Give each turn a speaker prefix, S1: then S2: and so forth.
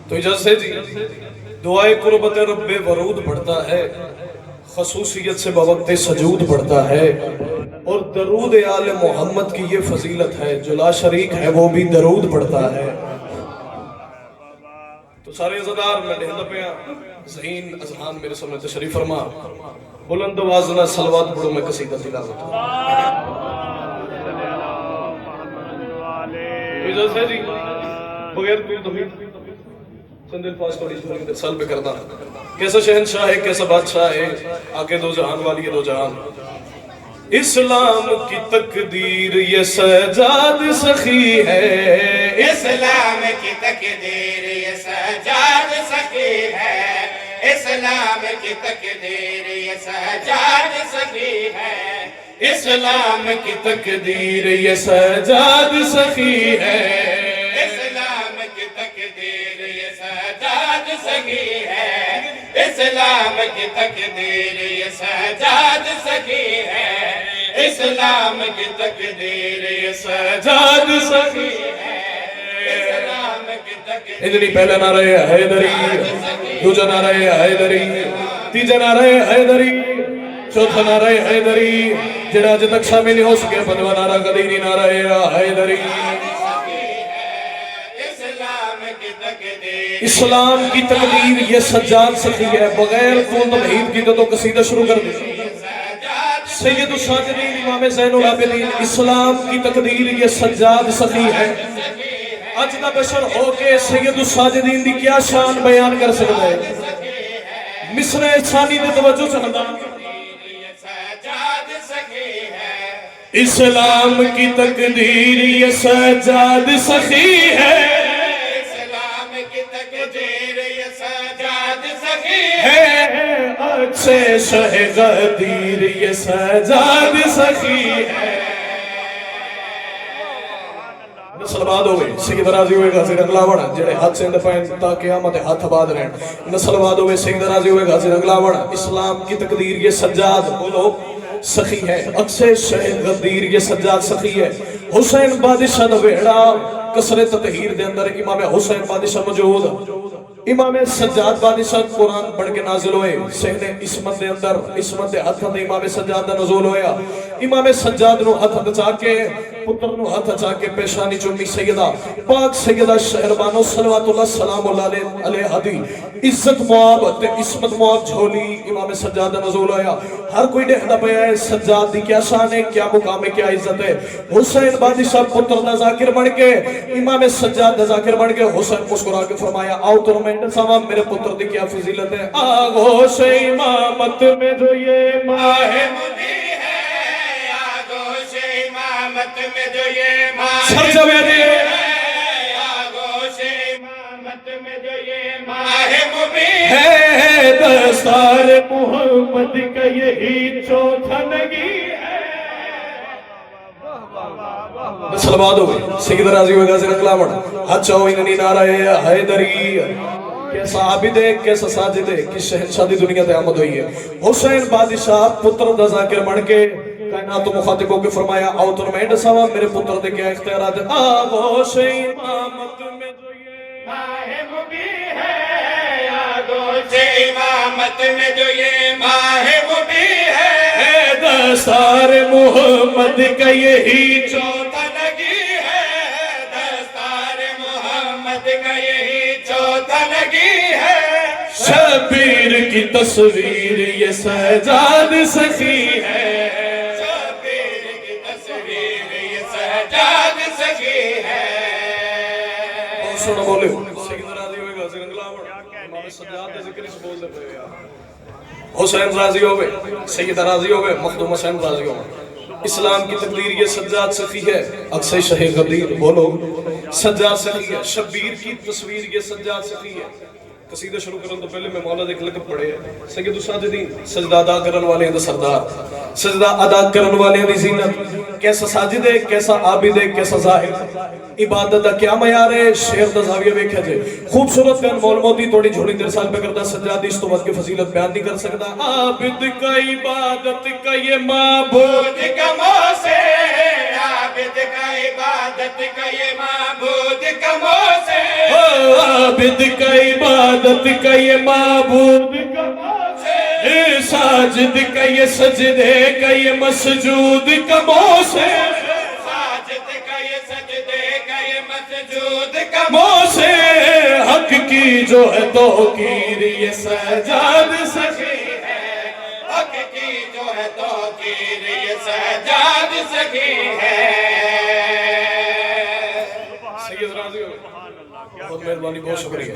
S1: تو اجازت جی دعائے قربت رب ورود پڑھتا ہے، خصوصیت سے بوقت سجود پڑھتا ہے، اور درود آل محمد کی یہ فضیلت ہے، جو لا شریک ہے وہ بھی درود پڑھتا ہے۔ تو سارے عزادار میں ڈھیل پہ ذہین اذہان میرے سامنے تشریف فرما، بلند آواز نہ صلوات پڑھو، میں قصیدہ تلاوت۔ اجازت ہے جی بغیر کوئی توحید چند الفاظ کو اپنی سال پہ کرنا۔ کیسا شہنشاہ ہے، کیسا بادشاہ ہے، آگے دو جہان والی ہے دو جہان۔ اسلام کی تقدیر یہ سجاد سخی ہے،
S2: اسلام کی تقدیر یہ سجاد سخی ہے، اسلام کی تقدیر یہ سجاد سخی ہے،
S1: اسلام کی تقدیر یہ سجاد سخی ہے،
S2: اسلام کی تقدیر یہ سجاد سخی ہے، اسلام کی تقدیر یہ سجاد سخی ہے، اسلام کی تقدیر یہ
S1: سجاد سخی
S2: ہے، اسلام کی تقدیر
S1: ادھری پہلا نعرہ حیدری، دوجا نعرہ حیدری، تیجا نعرہ حیدری، چوتھا نعرہ حیدری، جڑا اج تک شامل نہیں ہو سکے پنجواں نعرہ قدیری نعرہ حیدری۔ اسلام کی تقدیر یہ سجاد سخی ہے، بغیر کون تمہید کی تو قصیدہ شروع کر دیں۔ سید الساجدین امام زین العابدین، اسلام کی تقدیر یہ سجاد سخی ہے۔ اج دا بشر ہو کے سید الساجدین دی کیا شان بیان کر سکتا ہے؟ مصرع ثانی دے توجہ چاہتا۔ اسلام کی تقدیر یہ سجاد سخی ہے،
S2: اسلام کی تقدیر یہ سجاد سخی
S1: ہے اچھے شہ غدیر یہ سجاد سخی ہے۔ نسل آباد ہوئے، سید راضی ہوئے غازی رنگلا وڑا، جڑے ہاتھ سے اندپائیں تا قیامت ہاتھ آباد رہن۔ نسل آباد ہوئے، سید راضی ہوئے غازی رنگلا وڑا، اسلام کی تقدیر یہ سجاد بولو سخی ہے، اکثر شہد غدیر یہ سجاد سخی ہے۔ حسین بادشاہ دا ویڑا کسرت تطہیر دے اندر امام حسین بادشاہ موجود، امام سجاد بادشاہ قرآن پڑھ کے نازل ہوئے، سہنے اسمت دے اندر اسمت دے ہاتھ دے امام سجاد دا نزول ہویا۔ امام سجاد نو ہاتھ چا کے پتر نو ہاتھ چا کے پیشانی چومی سیدہ پاک سیدہ شہربانو صلوات اللہ سلام اللہ علیہ حدی عزت معاب تے اسمت معاب جھولی امام سجاد دا نزول ہویا۔ ہر کوئی دیکھنا پیا ہے سجاد دی کیا شان ہے، کیا مقام ہے، کیا عزت ہے۔ حسین بادشاہ پتر دا ذاکر بن کے امام سجاد دا ذاکر بن کے حسین مسکرا کے فرمایا آؤ تو میں سوا میرے پتر دی کیا فضیلت ہے۔ آغوش امامت میں جو یہ ماہ
S2: مبی ہے، آغوش امامت میں جو یہ ماہ
S1: سر جویدی
S2: ہے، آغوش امامت میں جو یہ ماہ مبی
S1: ہے، دستار محمد کا یہی چوتھا نگی ہے۔ سلوات ہوئے، سید راضی ہوئے غازی رنگلا وڑا، اچھا ہوئی ننی نعرہ حیدری، کیسا عابد ہے، کیسا ساجد ہے، کس شہنشاہ دی دنیا تے آمد ہوئی ہے۔ حسین بادشاہ پتر دا ذاکر بن کے کائنات و مخاطبوں کے فرمایا آؤ تو میں ڈساوا میرے پتر دے کیا اختیارات ہے۔ آغوش امامت میں جو یہ
S2: ماہ مبی ہے، آغوش امامت میں جو یہ ماہ مبی ہے،
S1: دستار محمد کا یہی
S2: چوتھا نگی ہے، دستار محمد کا یہی چوتھا نگی ہے،
S1: شبیر کی تصویر یہ سجاد سخی ہے،
S2: شبیر کی تصویر یہ سجاد سخی ہے۔
S1: سنو بولے سید راضی ہوئے غازی رنگلا وڑا، امام سجاد دے ذکر اس بول دے پہ یار، حسین راضی ہوئے، سید راضی ہوئے، مخدوم حسین راضی ہوئے۔ اسلام کی تقدیر یہ سجاد سخی ہے، اکثر شہ غدیر بولو سجاد سخی ہے، شبیر کی تصویر یہ سجاد سخی ہے۔ قصیدہ شروع کرنے تو پہلے میں مولا دیکھ لکھ پڑھے سید الساجدین، سجدہ ادا کرن والے دا سردار، سجدہ ادا کرن والے دی زینت، کیسا ساجد ہے، کیسا عابد ہے، کیسا زاہد، عبادت دا کیا معیار ہے، شیر دا زاویہ ویکھیا جے، خوبصورت بیان مول موتی توڑی جھوڑی دیر سال پہ کرتا، سجادی اس تو بات کی فضیلت بیان نہیں کر سکتا۔ عابد کا عبادت کا یہ معبود
S2: کا موسے، عابد کا عبادت کا یہ معبود کا
S1: عابد کا عبادت کا یہ معبود کا ساجد کا یہ سجدے کا یہ مسجود کا موسے
S2: ساجد کا یہ سجدے کا یہ مسجود کا
S1: موسے حق کی جو ہے توقیر یہ سجاد سکی
S2: ہے حق کی جو ہے توقیر یہ سجاد سکی ہے
S1: سید راضی ہوئے بہت مہربانی بہت شکریہ